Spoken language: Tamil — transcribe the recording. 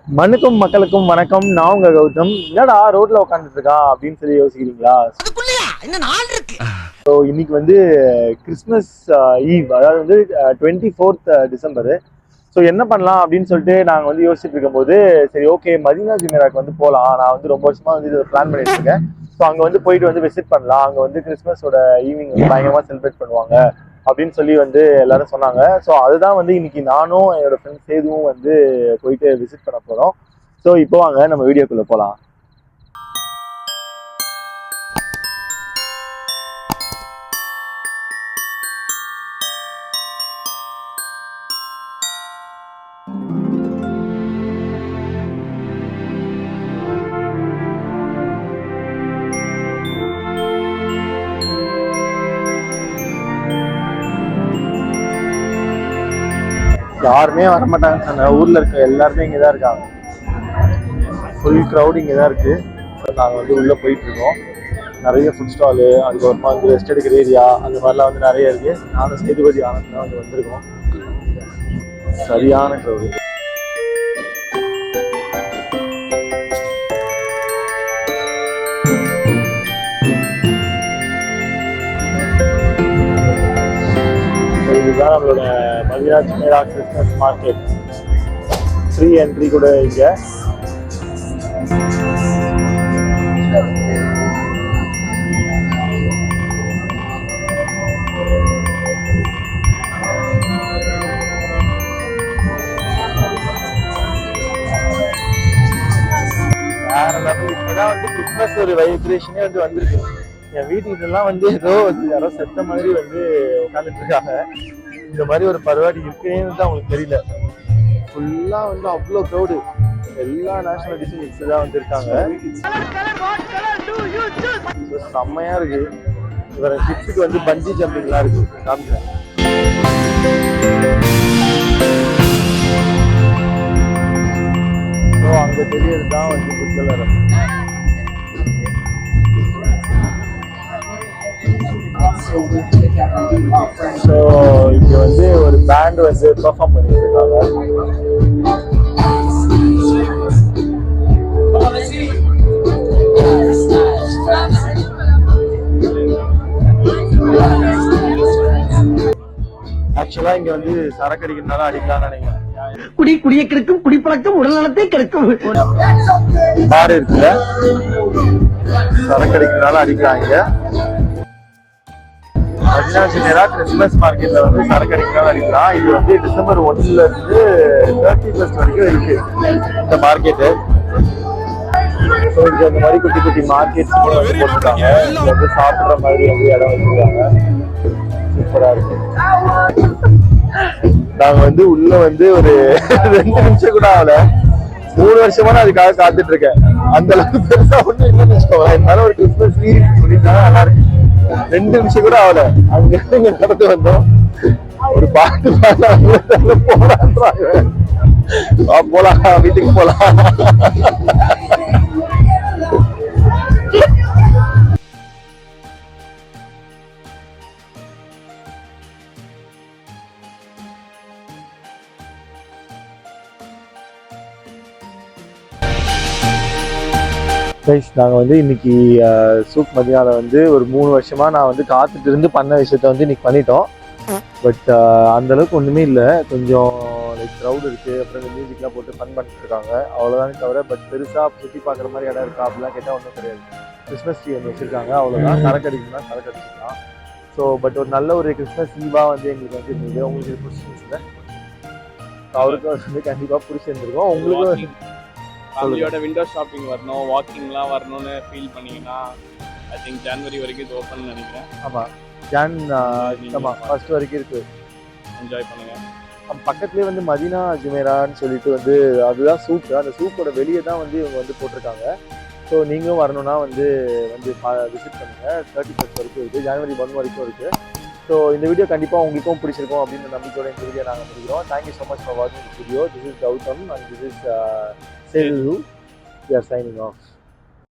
மண்ணுக்கும் மக்களுக்கும் வணக்கம். நான் உங்க கௌதம். என்னடா ரோட்ல உட்காந்துட்டு இருக்கான் அப்படின்னு சொல்லி யோசிக்கிறீங்களா? ஸோ இன்னைக்கு வந்து கிறிஸ்மஸ் ஈவ், அதாவது வந்து 24th டிசம்பர். ஸோ என்ன பண்ணலாம் அப்படின்னு சொல்லிட்டு நாங்கள் வந்து யோசிச்சுட்டு இருக்கும்போது, சரி ஓகே மதீனா ஜுமேராக்கு வந்து போகலாம். நான் வந்து ரொம்ப வருஷமா வந்து இதை பிளான் பண்ணிட்டு இருக்கேன். ஸோ அங்கே வந்து போயிட்டு வந்து விசிட் பண்ணலாம். அங்கே வந்து கிறிஸ்மஸோட ஈவினிங் வந்து பயங்கரமாக செலிப்ரேட் பண்ணுவாங்க அப்படின்னு சொல்லி வந்து எல்லாரும் சொன்னாங்க. ஸோ அதுதான் வந்து இன்னைக்கு நானும் என்னோட ஃப்ரெண்ட்ஸ் சேதுவும் வந்து போயிட்டு விசிட் பண்ண போகிறோம். ஸோ இப்போ வாங்க நம்ம வீடியோக்குள்ளே போகலாம். யாருமே வரமாட்டாங்கன்னு சொன்ன ஊரில் இருக்க எல்லாருமே இங்கே தான் இருக்காங்க. ஃபுல் க்ரௌட் இங்கே தான் இருக்குது. ஸோ நாங்கள் வந்து உள்ளே போயிட்டுருக்கோம். நிறைய ஃபுட் ஸ்டாலு, அதுக்கப்புறமா வந்து ரெஸ்ட் எடுக்கிற ஏரியா, அந்த மாதிரிலாம் வந்து நிறைய இருக்குது. நானும் சேதுபதி ஆனந்த் தான் வந்து வந்திருக்கோம். சரியான க்ரௌடு. இதுதான் நம்மளோட Madinat Jumeirah Christmas market. Free entry கூட இங்கே. வேற லெவல். இப்பதான் வந்து கிறிஸ்மஸ் ஒரு வைப்ரேஷனே வந்து வந்திருக்கு. என் வீட்டுக்கிட்டலாம் வந்து ஏதோ யாரோ செத்த மாதிரி வந்து உட்காந்துட்டு இருக்காங்க. இந்த மாதிரி ஒரு பருவாடி இருக்குன்னு தான் உங்களுக்கு தெரியல. ஃபுல்லா வந்து அவ்வளோ க்ரௌடு. எல்லா நேஷனாலிட்டிஸும் மிக்ஸ் தான் வந்து இருக்காங்க. செம்மையா இருக்கு. இவர கிட்ஸுக்கு வந்து பஞ்சி ஜம்பிங்லாம் இருக்கு. காமிக்கிறேன். ஸோ அங்கே தெரியறது தான் வந்து குற்கலரம். ஸோ இங்கே வந்து ஒரு பேண்ட் வந்து பெர்ஃபார்ம் பண்ணிட்டு இருக்காங்க. ஆக்சுவலா இங்க வந்து சரக்கு அடிக்கிறதுனால அடிக்கலாம்னு நினைக்கிறேன். குடிய கிடைக்கும், குடிப்பழக்கம் உடல் நலத்தை கிடைக்கும். பாரு இருக்குல்ல, சரக்கு அடிக்கிறதுனால அடிக்கிறாங்க. மதீனா ஜுமேரா கிறிஸ்மஸ் மார்க்கெட்ல வந்து சரக்கு அடிக்கிறதுனால அடிக்கலாம். இது வந்து டிசம்பர் 1ல இருந்து 31 வரைக்கும் இருக்கு இந்த மார்க்கெட்டு. ஸோ இங்க இந்த மாதிரி குட்டி குட்டி மார்க்கெட்ஸ் வந்து போட்டுருக்காங்க. இங்க வந்து சாப்பிட்ற மாதிரி வந்து இடம் வச்சிருக்காங்க. சூப்பரா இருக்கு. நாங்க வந்து உள்ள வந்து ஒரு 2 நிமிஷம் கூட ஆகல. 3 வருஷமா நான் அதுக்காக காத்துட்டு இருக்கேன். அந்த அளவுக்கு பெருசா ஒண்ணு இல்லைன்னு வச்சுக்கோங்க. இருந்தாலும் ஒரு கிறிஸ்மஸ் ட்ரீ சொல்லிட்டாங்க நல்லா இருக்கு. 2 நிமிஷம் கூட ஆகல. அங்க இங்க நடந்து வந்தோம். ஒரு பாட்டு பாடல போலான்றாங்க. போலாம், வீட்டுக்கு போலாம். நாங்கள் வந்து இன்னைக்கு சூக் மதியானம் வந்து ஒரு 3 வருஷமா நான் வந்து காத்துட்டு இருந்து பண்ண விஷயத்த வந்து இன்னைக்கு பண்ணிட்டோம். பட் அந்த அளவுக்கு ஒன்றுமே இல்லை. கொஞ்சம் லைக் க்ரௌட் இருக்குது. அப்புறம் இந்த மியூசிக்லாம் போட்டு ஃபன் பண்ணிட்டு இருக்காங்க. அவ்வளோதானே தவிர பட் பெருசாக சுற்றி பார்க்குற மாதிரி இடம் இருக்கா அப்படிலாம் கேட்டால் ஒன்றும் கிடையாது. கிறிஸ்மஸ் ட்ரீ ஒன்று வச்சுருக்காங்க, அவ்வளோதான். சரக்கு அடிக்கணும்னா சரக்கு அடிச்சுக்கலாம். ஸோ பட் ஒரு நல்ல ஒரு கிறிஸ்மஸ் ஈவாக வந்து எங்களுக்கு வந்து இருந்தது. உங்களுக்கு பிடிச்சிருந்துச்சுல? அவருக்கும் வந்து கண்டிப்பாக பிடிச்சிருந்துருக்கும். உங்களுக்கும் ஃபேமிலியோட விண்டோ ஷாப்பிங் வரணும், வாக்கிங்லாம் வரணும்னு ஃபீல் பண்ணீங்கன்னா ஐ திங்க் ஜனவரி வரைக்கும் இது ஓப்பன் நினைக்கிறேன். ஆமாம், ஆமாம், ஃபர்ஸ்ட் வரைக்கும் இருக்குது. என்ஜாய் பண்ணுங்க. பக்கத்துலேயே வந்து மதீனா ஜுமேரான்னு சொல்லிட்டு வந்து அதுதான் சூக்கு. அந்த சூக்கோட வெளியே தான் வந்து இவங்க வந்து போட்டிருக்காங்க. ஸோ நீங்களும் வரணும்னா வந்து விசிட் பண்ணுங்கள். 31 வரைக்கும் இருக்குது, ஜனவரி 1 வரைக்கும் இருக்குது. ஸோ இந்த வீடியோ கண்டிப்பாக உங்களுக்கும் பிடிச்சிருக்கும் அப்படின்னு நம்பிக்கையோட இந்த வீடியோ நாங்கள் முடிக்கிறோம். தேங்க்யூ ஸோ மச் ஃபார் வாட்சிங் this video. This is Gautham and this is Sedu. We are signing off.